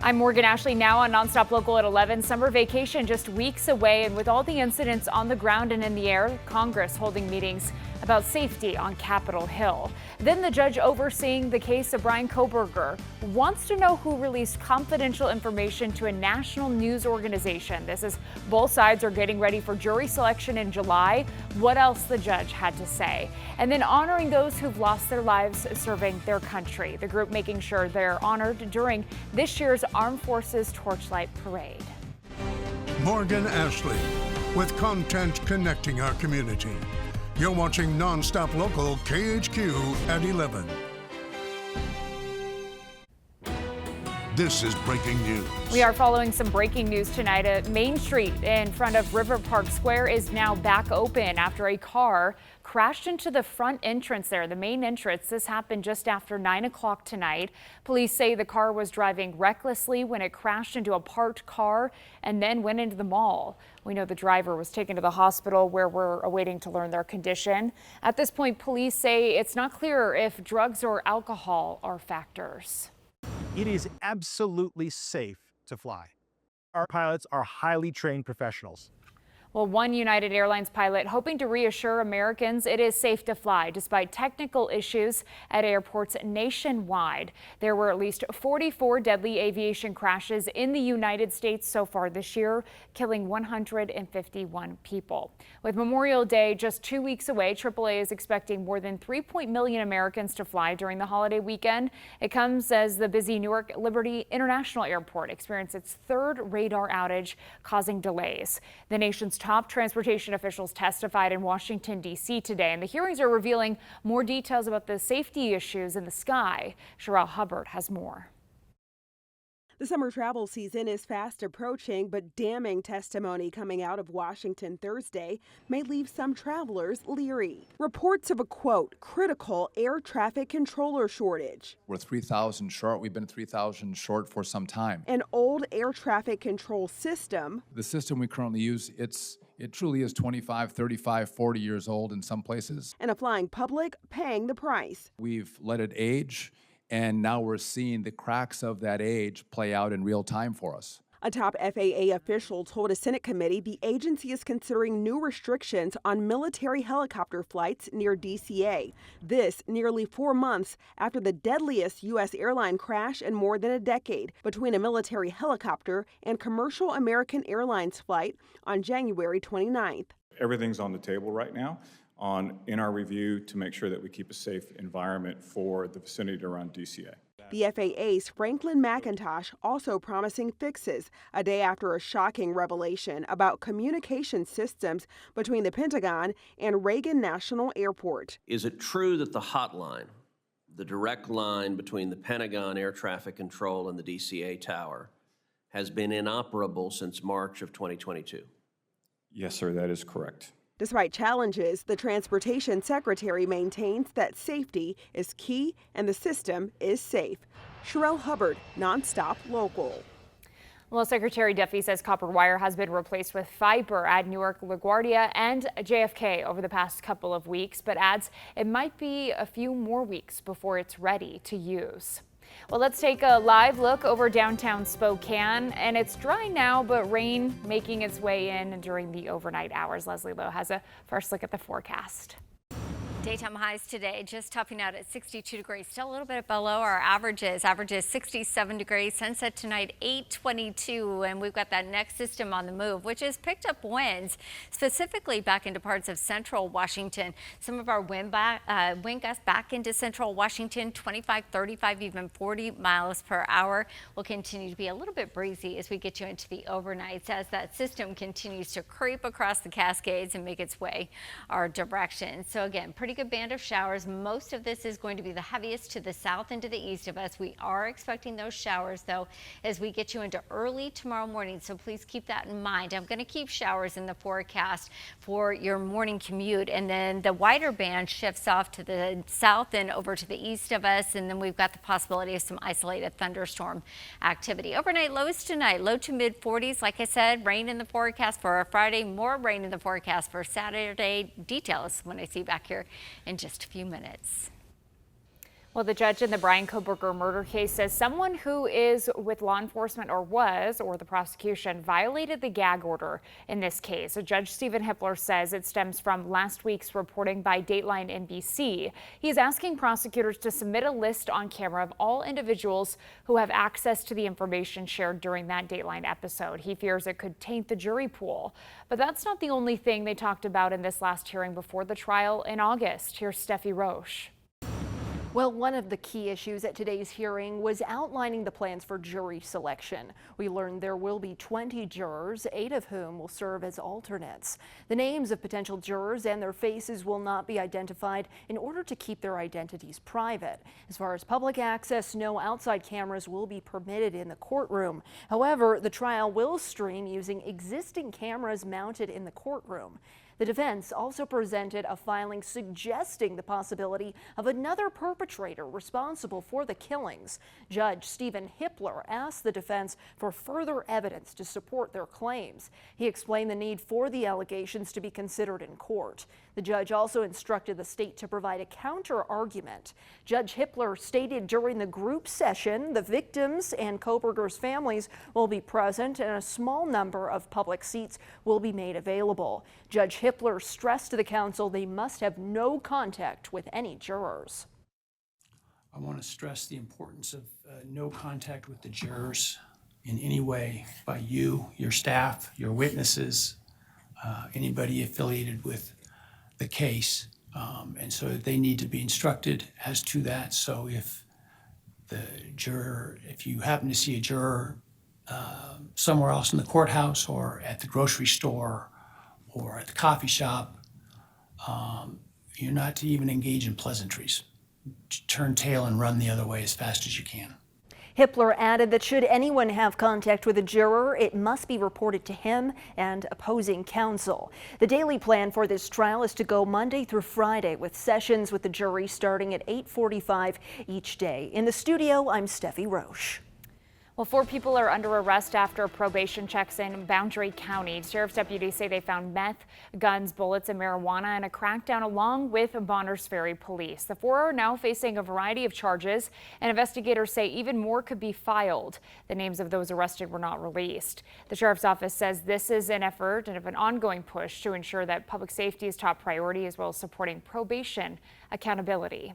I'm Morgan Ashley, now on Nonstop Local at 11. Summer vacation just weeks away, and with all the incidents on the ground and in the air, Congress holding meetings about safety on Capitol Hill. Then the judge overseeing the case of Bryan Kohberger wants to know who released confidential information to a national news organization. This is both sides are getting ready for jury selection in July. What else the judge had to say. And then honoring those who've lost their lives serving their country. The group making sure they're honored during this year's Armed Forces Torchlight Parade. Morgan Ashley with content connecting our community. You're watching Nonstop Local KHQ at 11. This is breaking news. We are following some breaking news tonight. Main Street in front of River Park Square is now back open after a car crashed into the front entrance there, the main entrance. This happened just after 9 o'clock tonight. Police say the car was driving recklessly when it crashed into a parked car and then went into the mall. We know the driver was taken to the hospital where we're awaiting to learn their condition. At this point, police say it's not clear if drugs or alcohol are factors. It is absolutely safe to fly. Our pilots are highly trained professionals. Well, one United Airlines pilot hoping to reassure Americans it is safe to fly despite technical issues at airports nationwide. There were at least 44 deadly aviation crashes in the United States so far this year, killing 151 people. With Memorial Day just 2 weeks away, AAA is expecting more than 3 million Americans to fly during the holiday weekend. It comes as the busy Newark Liberty International Airport experienced its third radar outage, causing delays. The nation's top transportation officials testified in Washington, D.C. today, and the hearings are revealing more details about the safety issues in the sky. Sherelle Hubbard has more. The summer travel season is fast approaching, but damning testimony coming out of Washington Thursday may leave some travelers leery. Reports of a, quote, critical air traffic controller shortage. We're 3,000 short. We've been 3,000 short for some time. An old air traffic control system. The system we currently use, it truly is 25, 35, 40 years old in some places. And a flying public paying the price. We've let it age, and now we're seeing the cracks of that age play out in real time for us. A top FAA official told a Senate committee the agency is considering new restrictions on military helicopter flights near DCA. This nearly 4 months after the deadliest U.S. airline crash in more than a decade between a military helicopter and commercial American Airlines flight on January 29th. Everything's on the table right now in our review to make sure that we keep a safe environment for the vicinity around DCA. The FAA's Franklin McIntosh also promising fixes a day after a shocking revelation about communication systems between the Pentagon and Reagan National Airport. Is it true that the hotline, the direct line between the Pentagon Air Traffic Control and the DCA tower, has been inoperable since March of 2022? Yes, sir, that is correct. Despite challenges, the Transportation Secretary maintains that safety is key and the system is safe. Sherelle Hubbard, Nonstop Local. Well, Secretary Duffy says copper wire has been replaced with fiber at Newark LaGuardia and JFK over the past couple of weeks, but adds it might be a few more weeks before it's ready to use. Well, let's take a live look over downtown Spokane, and it's dry now, but rain making its way in during the overnight hours. Leslie Lowe has a first look at the forecast. Daytime highs today just topping out at 62 degrees, still a little bit below our averages. Averages 67 degrees. Sunset tonight 8:22, and we've got that next system on the move, which has picked up winds specifically back into parts of central Washington. Some of our wind gusts back into central Washington, 25, 35, even 40 miles per hour. Will continue to be a little bit breezy as we get you into the overnights as that system continues to creep across the Cascades and make its way our direction. So again, pretty good band of showers. Most of this is going to be the heaviest to the south and to the east of us. We are expecting those showers, though, as we get you into early tomorrow morning, so please keep that in mind. I'm going to keep showers in the forecast for your morning commute, and then the wider band shifts off to the south and over to the east of us, and then we've got the possibility of some isolated thunderstorm activity. Overnight lows tonight, low to mid 40s. Like I said, rain in the forecast for our Friday, more rain in the forecast for Saturday. Details when I see you back here in just a few minutes. Well, the judge in the Bryan Kohberger murder case says someone who is with law enforcement or the prosecution violated the gag order in this case. Judge Stephen Hippler says it stems from last week's reporting by Dateline NBC. He's asking prosecutors to submit a list on camera of all individuals who have access to the information shared during that Dateline episode. He fears it could taint the jury pool. But that's not the only thing they talked about in this last hearing before the trial in August. Here's Steffi Roche. Well, one of the key issues at today's hearing was outlining the plans for jury selection. We learned there will be 20 jurors, 8 of whom will serve as alternates. The names of potential jurors and their faces will not be identified in order to keep their identities private. As far as public access, no outside cameras will be permitted in the courtroom. However, the trial will stream using existing cameras mounted in the courtroom. The defense also presented a filing suggesting the possibility of another perpetrator responsible for the killings. Judge Stephen Hippler asked the defense for further evidence to support their claims. He explained the need for the allegations to be considered in court. The judge also instructed the state to provide a counter-argument. Judge Hippler stated during the group session the victims and Kohberger's families will be present and a small number of public seats will be made available. Judge Hippler stressed to the council they must have no contact with any jurors. I want to stress the importance of no contact with the jurors in any way by you, your staff, your witnesses, anybody affiliated with the case. And so they need to be instructed as to that. So if you happen to see a juror somewhere else in the courthouse or at the grocery store or at the coffee shop, you're not to even engage in pleasantries. Turn tail and run the other way as fast as you can. Hippler added that should anyone have contact with a juror, it must be reported to him and opposing counsel. The daily plan for this trial is to go Monday through Friday with sessions with the jury starting at 8:45 each day. In the studio, I'm Steffi Roche. Well, 4 people are under arrest after probation checks in Boundary County. Sheriff's deputies say they found meth, guns, bullets, and marijuana in a crackdown along with Bonners Ferry police. The 4 are now facing a variety of charges, and investigators say even more could be filed. The names of those arrested were not released. The sheriff's office says this is an effort and an ongoing push to ensure that public safety is top priority, as well as supporting probation accountability.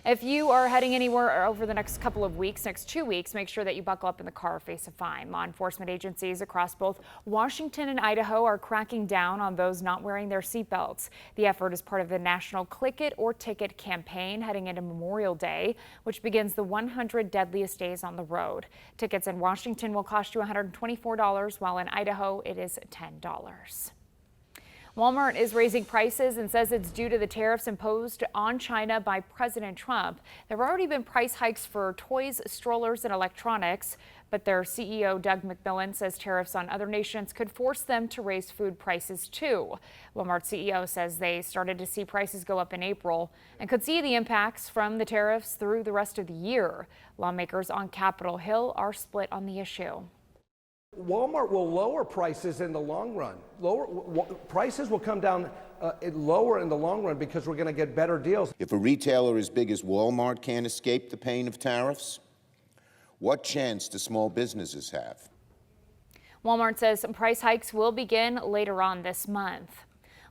If you are heading anywhere over the next couple of weeks, next 2 weeks, make sure that you buckle up in the car or face a fine. Law enforcement agencies across both Washington and Idaho are cracking down on those not wearing their seatbelts. The effort is part of the national Click It or Ticket campaign heading into Memorial Day, which begins the 100 deadliest days on the road. Tickets in Washington will cost you $124, while in Idaho it is $10. Walmart is raising prices and says it's due to the tariffs imposed on China by President Trump. There have already been price hikes for toys, strollers, and electronics, but their CEO, Doug McMillon, says tariffs on other nations could force them to raise food prices too. Walmart CEO says they started to see prices go up in April and could see the impacts from the tariffs through the rest of the year. Lawmakers on Capitol Hill are split on the issue. Walmart will lower prices in the long run. Prices will come down lower in the long run because we're going to get better deals. If a retailer as big as Walmart can't escape the pain of tariffs, what chance do small businesses have? Walmart says some price hikes will begin later on this month.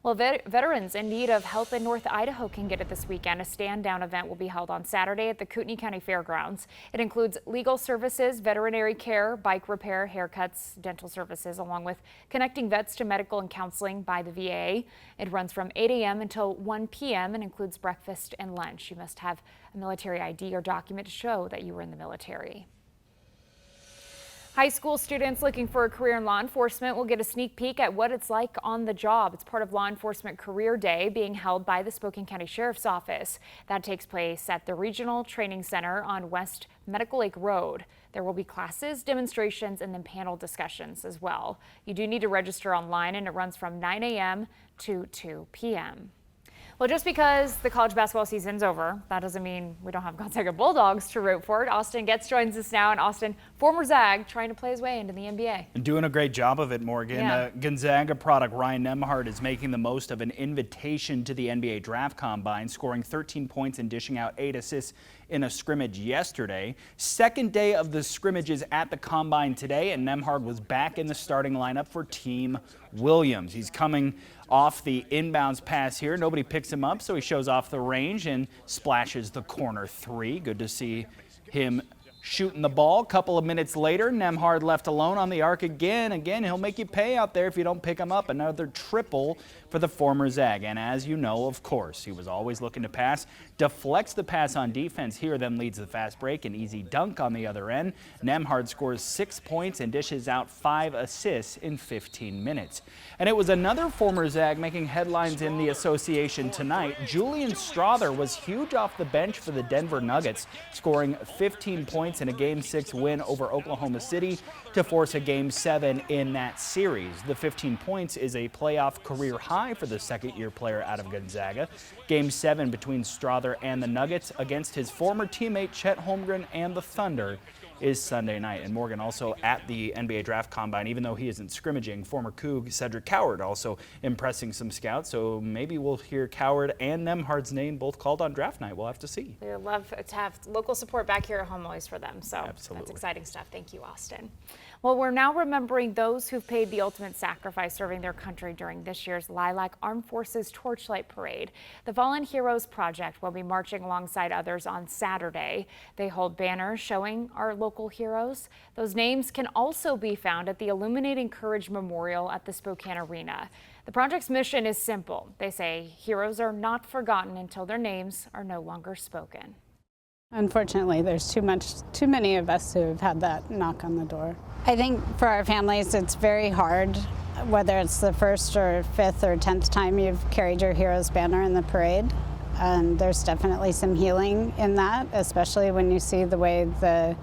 Well, veterans in need of help in North Idaho can get it this weekend. A stand-down event will be held on Saturday at the Kootenai County Fairgrounds. It includes legal services, veterinary care, bike repair, haircuts, dental services, along with connecting vets to medical and counseling by the VA. It runs from 8 a.m. until 1 p.m. and includes breakfast and lunch. You must have a military ID or document to show that you were in the military. High school students looking for a career in law enforcement will get a sneak peek at what it's like on the job. It's part of Law Enforcement Career Day being held by the Spokane County Sheriff's Office. That takes place at the Regional Training Center on West Medical Lake Road. There will be classes, demonstrations, and then panel discussions as well. You do need to register online, and it runs from 9 a.m. to 2 p.m. Well, just because the college basketball season's over, that doesn't mean we don't have Gonzaga Bulldogs to root for. Austin Getz joins us now, and Austin, former Zag, trying to play his way into the NBA. And doing a great job of it, Morgan. Yeah. Gonzaga product Ryan Nembhard is making the most of an invitation to the NBA Draft Combine, scoring 13 points and dishing out 8 assists in a scrimmage yesterday. Second day of the scrimmages at the Combine today, and Nembhard was back in the starting lineup for Team Williams. He's coming off the inbounds pass here. Nobody picks him up, so he shows off the range and splashes the corner three. Good to see him shooting the ball. A couple of minutes later, Nembhard left alone on the arc again. Again, he'll make you pay out there if you don't pick him up. Another triple for the former Zag. And as you know, of course, he was always looking to pass. Deflects the pass on defense here, then leads the fast break. An easy dunk on the other end. Nembhard scores 6 points and dishes out 5 assists in 15 minutes. And it was another former Zag making headlines in the association tonight. Julian Strother was huge off the bench for the Denver Nuggets, scoring 15 points in a Game 6 win over Oklahoma City to force a Game 7 in that series. The 15 points is a playoff career high for the second-year player out of Gonzaga. Game 7 between Strother and the Nuggets against his former teammate Chet Holmgren and the Thunder is Sunday night. And Morgan also at the NBA Draft Combine, even though he isn't scrimmaging, former Coug Cedric Coward also impressing some scouts. So maybe we'll hear Coward and Nembhard's name both called on draft night. We'll have to see. We love to have local support back here at home always for them. So Absolutely. That's exciting stuff. Thank you, Austin. Well, we're now remembering those who've paid the ultimate sacrifice serving their country during this year's Lilac Armed Forces Torchlight Parade. The Fallen Heroes Project will be marching alongside others on Saturday. They hold banners showing our local heroes. Those names can also be found at the Illuminating Courage Memorial at the Spokane Arena. The project's mission is simple. They say heroes are not forgotten until their names are no longer spoken. Unfortunately, there's too many of us who have had that knock on the door. I think for our families, it's very hard, whether it's the first or fifth or 10th time you've carried your hero's banner in the parade. And there's definitely some healing in that, especially when you see the way the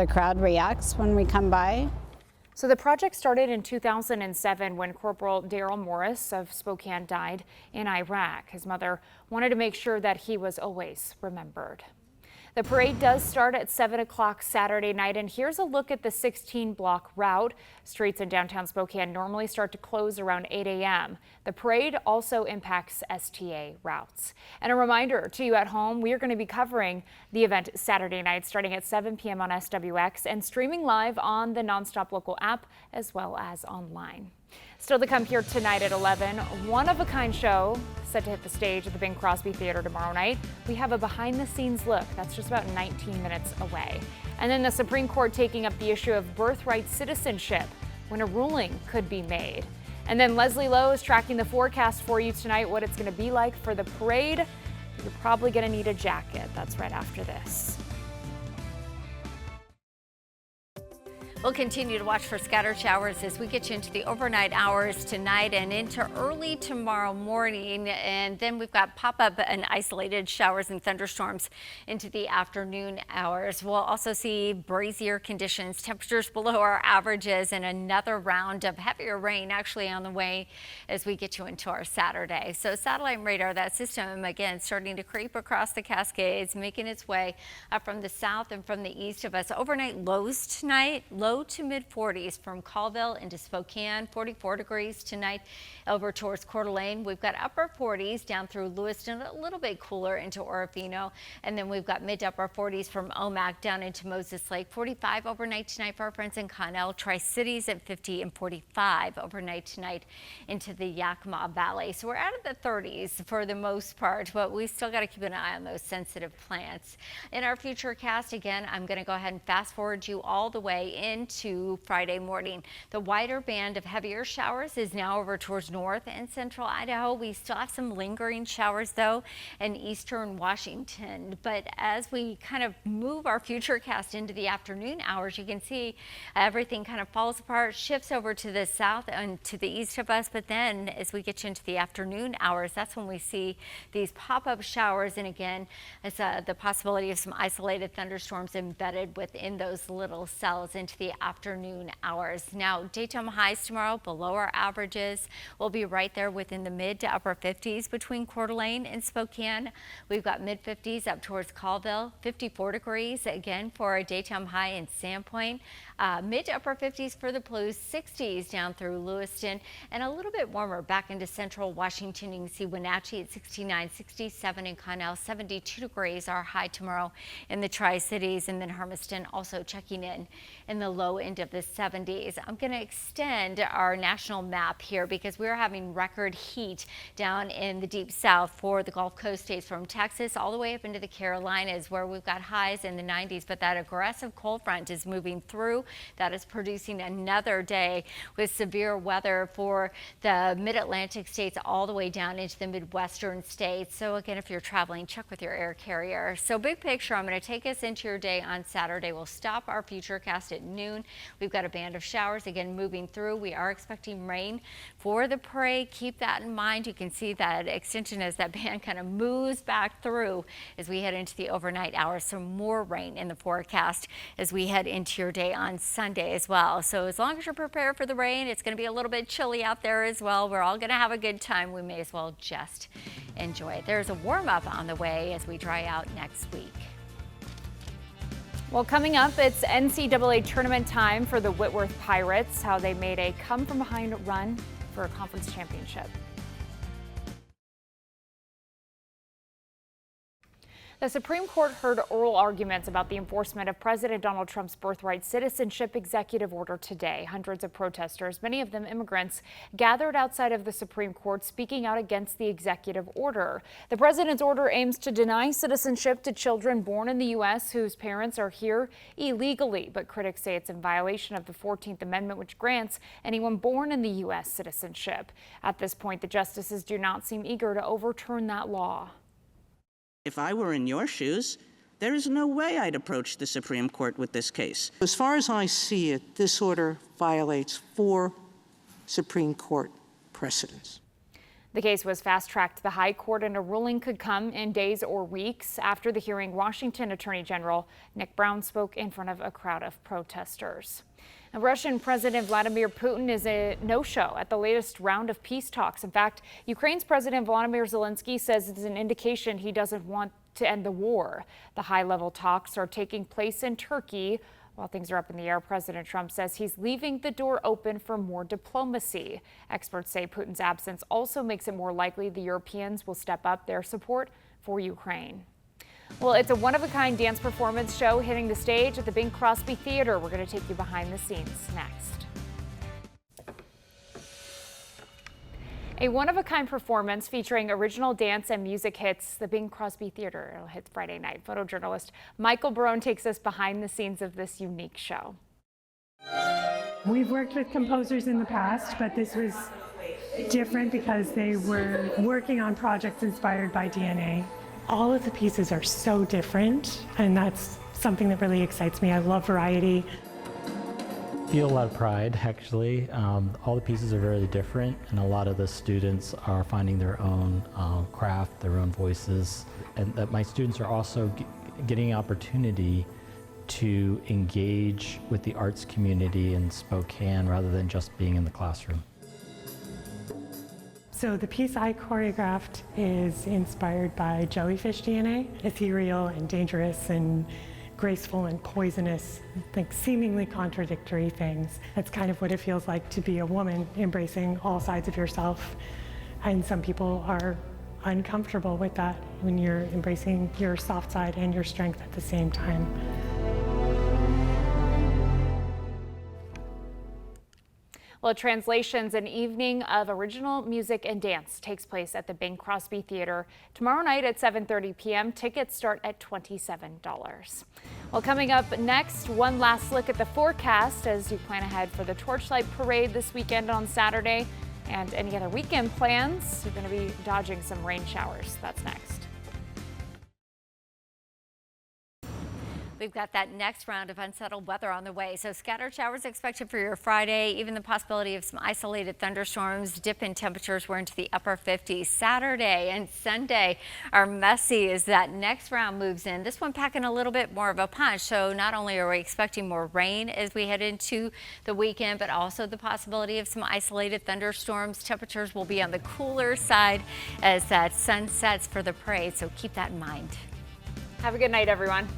crowd reacts when we come by. So the project started in 2007 when Corporal Daryl Morris of Spokane died in Iraq. His mother wanted to make sure that he was always remembered. The parade does start at 7 o'clock Saturday night, and here's a look at the 16-block route. Streets in downtown Spokane normally start to close around 8 a.m. The parade also impacts STA routes. And a reminder to you at home, we are going to be covering the event Saturday night starting at 7 p.m. on SWX and streaming live on the Nonstop Local app as well as online. Still to come here tonight at 11, one-of-a-kind show set to hit the stage at the Bing Crosby Theater tomorrow night. We have a behind-the-scenes look. That's just about 19 minutes away. And then the Supreme Court taking up the issue of birthright citizenship when a ruling could be made. And then Leslie Lowe is tracking the forecast for you tonight, what it's going to be like for the parade. You're probably going to need a jacket. That's right after this. We'll continue to watch for scattered showers as we get you into the overnight hours tonight and into early tomorrow morning. And then we've got pop-up and isolated showers and thunderstorms into the afternoon hours. We'll also see brazier conditions, temperatures below our averages, and another round of heavier rain actually on the way as we get you into our Saturday. So satellite radar, that system again starting to creep across the Cascades, making its way up from the south and from the east of us. Overnight lows tonight, low to mid 40s from Colville into Spokane, 44 degrees tonight over towards Coeur d'Alene. We've got upper 40s down through Lewiston, a little bit cooler into Orofino, and then we've got mid to upper 40s from Omak down into Moses Lake. 45 overnight tonight for our friends in Connell. Tri-Cities at 50 and 45 overnight tonight into the Yakima Valley. So we're out of the 30s for the most part, but we still got to keep an eye on those sensitive plants. In our future cast, again, I'm going to go ahead and fast forward you all the way into Friday morning. The wider band of heavier showers is now over towards north and central Idaho. We still have some lingering showers though in eastern Washington, but as we kind of move our future cast into the afternoon hours, you can see everything kind of falls apart, shifts over to the south and to the east of us, but then as we get into the afternoon hours, that's when we see these pop-up showers, and again, it's the possibility of some isolated thunderstorms embedded within those little cells into the early afternoon hours. Now, daytime highs tomorrow below our averages. We'll be right there within the mid to upper 50s between Coeur d'Alene and Spokane. We've got mid 50s up towards Colville, 54 degrees again for a daytime high in Sandpoint. Mid to upper 50s for the Blues, 60s down through Lewiston, and a little bit warmer back into central Washington. You can see Wenatchee at 69, 67 in Connell, 72 degrees our high tomorrow in the Tri-Cities, and then Hermiston also checking in the low end of the 70s. I'm going to extend our national map here because we're having record heat down in the deep south for the Gulf Coast states from Texas all the way up into the Carolinas, where we've got highs in the 90s, but that aggressive cold front is moving through. That is producing another day with severe weather for the mid-Atlantic states all the way down into the Midwestern states. So again, if you're traveling, check with your air carrier. So big picture, I'm going to take us into your day on Saturday. We'll stop our futurecast at noon. We've got a band of showers again moving through. We are expecting rain for the parade. Keep that in mind. You can see that extension as that band kind of moves back through as we head into the overnight hours. Some more rain in the forecast as we head into your day on Sunday as well. So as long as you're prepared for the rain, it's going to be a little bit chilly out there as well. We're all going to have a good time. We may as well just enjoy it. There's a warm up on the way as we dry out next week. Well, coming up, it's NCAA tournament time for the Whitworth Pirates, how they made a come-from-behind run for a conference championship. The Supreme Court heard oral arguments about the enforcement of President Donald Trump's birthright citizenship executive order today. Hundreds of protesters, many of them immigrants, gathered outside of the Supreme Court speaking out against the executive order. The president's order aims to deny citizenship to children born in the U.S. whose parents are here illegally, but critics say it's in violation of the 14th Amendment, which grants anyone born in the U.S. citizenship. At this point, the justices do not seem eager to overturn that law. If I were in your shoes, there is no way I'd approach the Supreme Court with this case. As far as I see it, this order violates 4 Supreme Court precedents. The case was fast-tracked to the High Court, and a ruling could come in days or weeks. After the hearing, Washington Attorney General Nick Brown spoke in front of a crowd of protesters. Now, Russian President Vladimir Putin is a no-show at the latest round of peace talks. In fact, Ukraine's President Volodymyr Zelensky says it's an indication he doesn't want to end the war. The high-level talks are taking place in Turkey. While things are up in the air, President Trump says he's leaving the door open for more diplomacy. Experts say Putin's absence also makes it more likely the Europeans will step up their support for Ukraine. Well, it's a one-of-a-kind dance performance show hitting the stage at the Bing Crosby Theater. We're going to take you behind the scenes next. A one-of-a-kind performance featuring original dance and music hits the Bing Crosby Theater. It'll hit Friday night. Photojournalist Michael Barone takes us behind the scenes of this unique show. We've worked with composers in the past, but this was different because they were working on projects inspired by DNA. All of the pieces are so different, and that's something that really excites me. I love variety. Feel a lot of pride, actually. All the pieces are very different, and a lot of the students are finding their own craft, their own voices, and that my students are also getting an opportunity to engage with the arts community in Spokane rather than just being in the classroom. So the piece I choreographed is inspired by jellyfish DNA, ethereal and dangerous and graceful and poisonous, like seemingly contradictory things. That's kind of what it feels like to be a woman, embracing all sides of yourself. And some people are uncomfortable with that when you're embracing your soft side and your strength at the same time. Well, Translations, an evening of original music and dance, takes place at the Bing Crosby Theater tomorrow night at 7:30 p.m. Tickets start at $27. Well, coming up next, one last look at the forecast as you plan ahead for the Torchlight Parade this weekend on Saturday. And any other weekend plans, you're going to be dodging some rain showers. That's next. We've got that next round of unsettled weather on the way. So scattered showers expected for your Friday, even the possibility of some isolated thunderstorms. Dip in temperatures, we're into the upper 50s. Saturday and Sunday are messy as that next round moves in. This one packing a little bit more of a punch. So not only are we expecting more rain as we head into the weekend, but also the possibility of some isolated thunderstorms. Temperatures will be on the cooler side as that sun sets for the parade. So keep that in mind. Have a good night, everyone.